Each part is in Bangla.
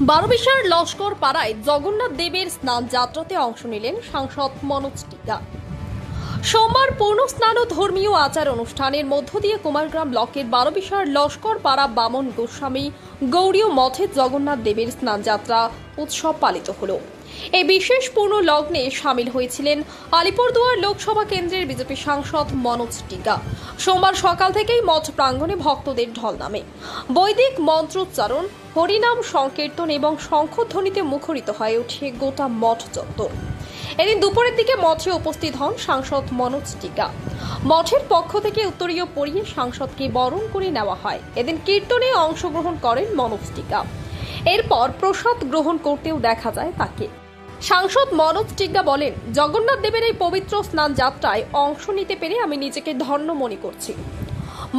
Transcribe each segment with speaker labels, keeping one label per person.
Speaker 1: বারোবিশার লস্কর পাড়ায় জগন্নাথ দেবের স্নান যাত্রাতে অংশ নিলেন সাংসদ মনোজ টিকা। সোমবার পূর্ণ স্নান ও ধর্মীয় আচার অনুষ্ঠানের মধ্য দিয়ে কুমারগ্রাম ব্লকের বারোবিশার লস্কর পাড়া বামন গোস্বামী গৌড়ীয় মঠে জগন্নাথ দেবের স্নান যাত্রা উৎসব পালিত হলো। এই বিশেষ পূর্ণ লগ্নে সামিল হয়েছিলেন আলিপুরদুয়ার লোকসভা কেন্দ্রের বিজেপি সাংসদ মনোজ টিকা। সোমবার সকাল থেকেই মঠ প্রাঙ্গণে ভক্তদের ঢল নামে। বৈদিক মন্ত্রোচ্চারণ, হরিনাম সংকীর্তন এবং শঙ্খধ্বনিতে মুখরিত হয়ে ওঠে গোটা মঠ চত্বর। এদিন দুপুরের দিকে মঠে উপস্থিত হন সাংসদ মনোজ টিকা। মঠের পক্ষ থেকে উত্তরীয় পরিয়ে সাংসদকে বরণ করে নেওয়া হয়। এদিন কীর্তনে অংশগ্রহণ করেন মনোজ টিকা। এরপর প্রসাদ গ্রহণ করতেও দেখা যায় তাকে। সাংসদ মনোজ টিকা বলেন, জগন্নাথ দেবের এই পবিত্র স্নান যাত্রায় অংশ নিতে পেরে আমি নিজেকে ধন্য মনে করছি।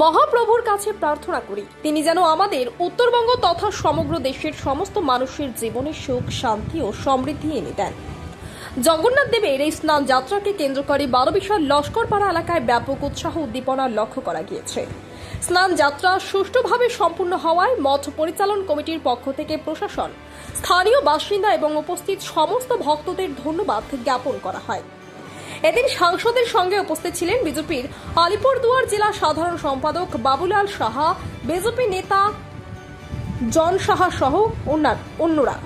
Speaker 1: মহাপ্রভুর কাছে প্রার্থনা করি তিনি যেন আমাদের উত্তরবঙ্গ তথা সমগ্র দেশের সমস্ত মানুষের জীবনে সুখ, শান্তি ও সমৃদ্ধি এনে দেন। জগন্নাথ দেবের এই স্নান যাত্রাকে কেন্দ্র করে বারোবিশার লস্করপাড়া এলাকায় ব্যাপক উৎসাহ উদ্দীপনা লক্ষ্য করা গিয়েছে। স্নান যাত্রা সুষ্ঠুভাবে সম্পূর্ণ হওয়ায় মঠ পরিচালন কমিটির পক্ষ থেকে প্রশাসন, স্থানীয় বাসিন্দা এবং উপস্থিত সমস্ত ভক্তদের ধন্যবাদ জ্ঞাপন করা হয়। এদিন সাংসদের সঙ্গে উপস্থিত ছিলেন বিজেপির আলিপুরদুয়ার জেলা সাধারণ সম্পাদক বাবুলাল সাহা, বিজেপি নেতা জন সাহা সহ অন্যরা।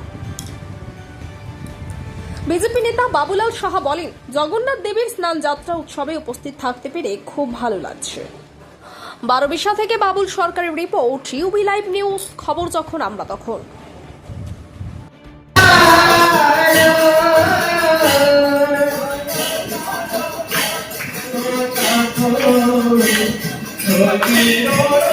Speaker 1: বিজেপি নেতা বাবুলাল সাহা বলেন, জগন্নাথ দেবের স্নান যাত্রা উৎসবে উপস্থিত থাকতে পেরে খুব ভালো লাগছে। বারোবিশা থেকে বাবুল সরকারের রিপোর্ট, ইউবি লাইভ নিউজ, খবর যখন আমরা তখন।
Speaker 2: Oh,